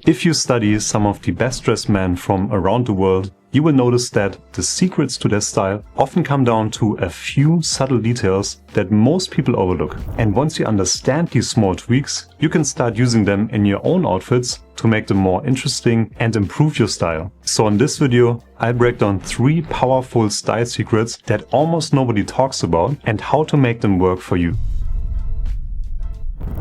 If you study some of the best dressed men from around the world, you will notice that the secrets to their style often come down to a few subtle details that most people overlook. And once you understand these small tweaks, you can start using them in your own outfits to make them more interesting and improve your style. So in this video, I'll break down 3 powerful style secrets that almost nobody talks about and how to make them work for you.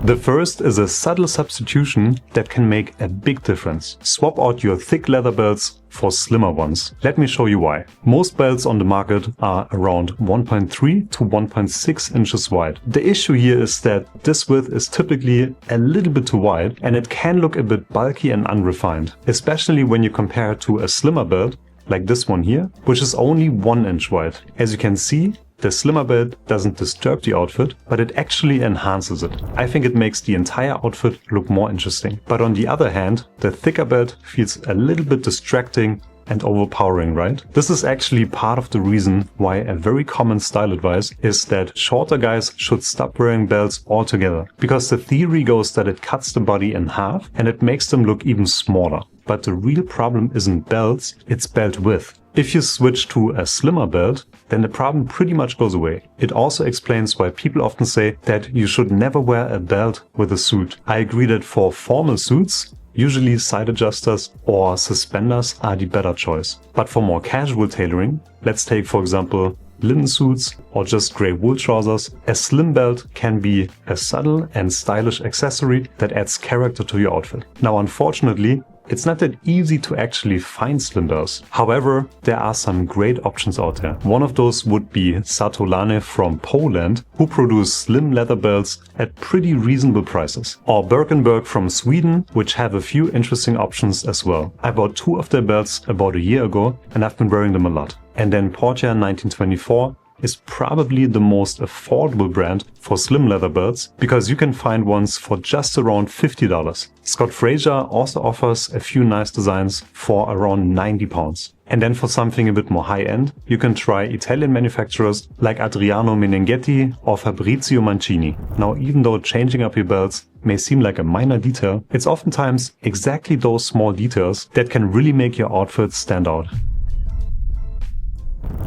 The first is a subtle substitution that can make a big difference. Swap out your thick leather belts for slimmer ones. Let me show you why. Most belts on the market are around 1.3 to 1.6 inches wide. The issue here is that this width is typically a little bit too wide and it can look a bit bulky and unrefined, especially when you compare it to a slimmer belt like this one here, which is only 1 inch wide. As you can see, the slimmer belt doesn't disturb the outfit, but it actually enhances it. I think it makes the entire outfit look more interesting. But on the other hand, the thicker belt feels a little bit distracting and overpowering, right? This is actually part of the reason why a very common style advice is that shorter guys should stop wearing belts altogether. Because the theory goes that it cuts the body in half and it makes them look even smaller. But the real problem isn't belts, it's belt width. If you switch to a slimmer belt, then the problem pretty much goes away. It also explains why people often say that you should never wear a belt with a suit. I agree that for formal suits, usually side adjusters or suspenders are the better choice. But for more casual tailoring, let's take for example linen suits or just grey wool trousers, a slim belt can be a subtle and stylish accessory that adds character to your outfit. Now unfortunately, it's not that easy to actually find slim belts. However, there are some great options out there. One of those would be Satolane from Poland, who produce slim leather belts at pretty reasonable prices. Or Birkenberg from Sweden, which have a few interesting options as well. I bought 2 of their belts about a year ago and I've been wearing them a lot. And then Portia 1924 is probably the most affordable brand for slim leather belts because you can find ones for just around $50. Scott Fraser also offers a few nice designs for around £90. And then for something a bit more high-end, you can try Italian manufacturers like Adriano Meneghetti or Fabrizio Mancini. Now, even though changing up your belts may seem like a minor detail, it's oftentimes exactly those small details that can really make your outfit stand out.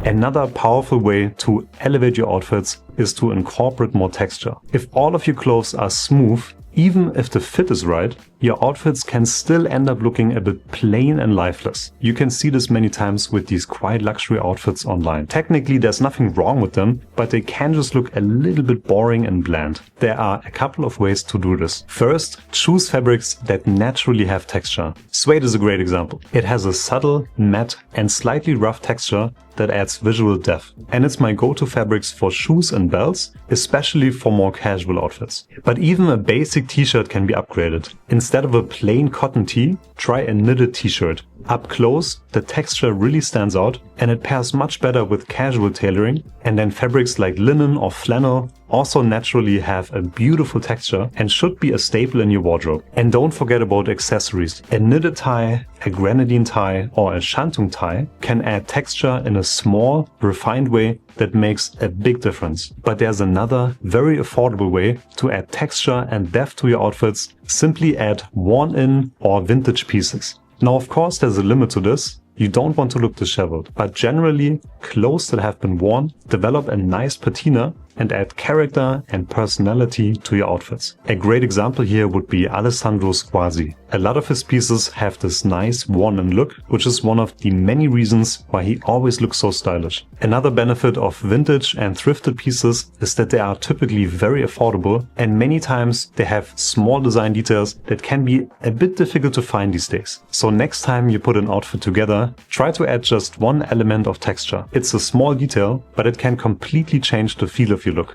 Another powerful way to elevate your outfits is to incorporate more texture. If all of your clothes are smooth, even if the fit is right, your outfits can still end up looking a bit plain and lifeless. You can see this many times with these quiet luxury outfits online. Technically, there's nothing wrong with them, but they can just look a little bit boring and bland. There are a couple of ways to do this. First, choose fabrics that naturally have texture. Suede is a great example. It has a subtle, matte and slightly rough texture that adds visual depth. And it's my go-to fabrics for shoes and belts, especially for more casual outfits. But even a basic t-shirt can be upgraded. Instead of a plain cotton tee, try a knitted t-shirt. Up close, the texture really stands out and it pairs much better with casual tailoring. And then fabrics like linen or flannel also naturally have a beautiful texture and should be a staple in your wardrobe. And don't forget about accessories. A knitted tie, a grenadine tie or a shantung tie can add texture in a small, refined way that makes a big difference. But there's another very affordable way to add texture and depth to your outfits. Simply add worn-in or vintage pieces. Now, of course, there's a limit to this. You don't want to look disheveled, but generally, clothes that have been worn develop a nice patina and add character and personality to your outfits. A great example here would be Alessandro Squasi. A lot of his pieces have this nice worn-in look, which is one of the many reasons why he always looks so stylish. Another benefit of vintage and thrifted pieces is that they are typically very affordable and many times they have small design details that can be a bit difficult to find these days. So next time you put an outfit together, try to add just one element of texture. It's a small detail, but it can completely change the feel of your look.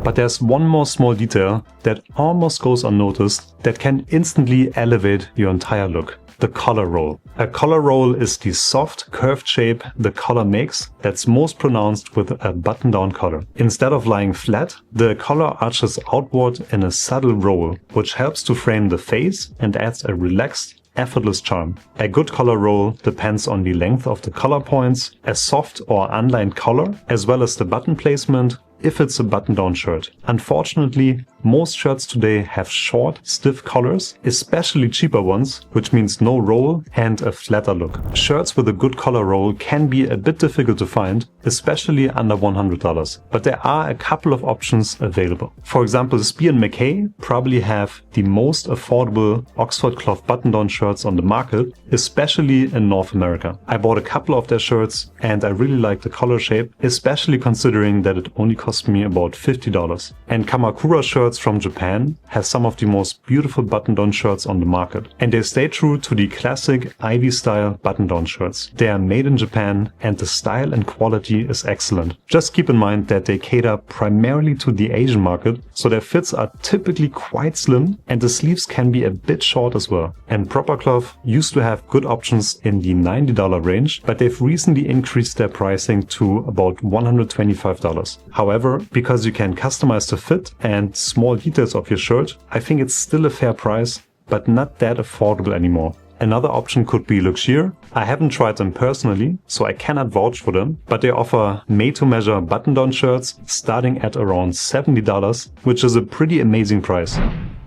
But there's one more small detail that almost goes unnoticed that can instantly elevate your entire look. The collar roll. A collar roll is the soft, curved shape the collar makes that's most pronounced with a button-down collar. Instead of lying flat, the collar arches outward in a subtle roll, which helps to frame the face and adds a relaxed, effortless charm. A good collar roll depends on the length of the collar points, a soft or unlined collar, as well as the button placement if it's a button-down shirt. Unfortunately, most shirts today have short, stiff collars, especially cheaper ones, which means no roll and a flatter look. Shirts with a good collar roll can be a bit difficult to find, especially under $100, but there are a couple of options available. For example, Spear & Mackay probably have the most affordable Oxford cloth button-down shirts on the market, especially in North America. I bought a couple of their shirts and I really like the collar shape, especially considering that it only cost me about $50. And Kamakura shirts from Japan have some of the most beautiful button-down shirts on the market. And they stay true to the classic Ivy style button-down shirts. They are made in Japan and the style and quality is excellent. Just keep in mind that they cater primarily to the Asian market, so their fits are typically quite slim and the sleeves can be a bit short as well. And Proper Cloth used to have good options in the $90 range, but they've recently increased their pricing to about $125. However, because you can customize the fit and small details of your shirt, I think it's still a fair price, but not that affordable anymore. Another option could be Luxeer. I haven't tried them personally, so I cannot vouch for them, but they offer made-to-measure button-down shirts starting at around $70, which is a pretty amazing price.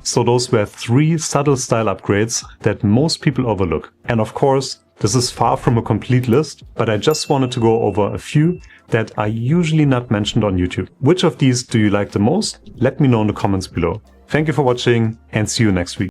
So those were 3 subtle style upgrades that most people overlook. And of course, this is far from a complete list, but I just wanted to go over a few that are usually not mentioned on YouTube. Which of these do you like the most? Let me know in the comments below. Thank you for watching and see you next week.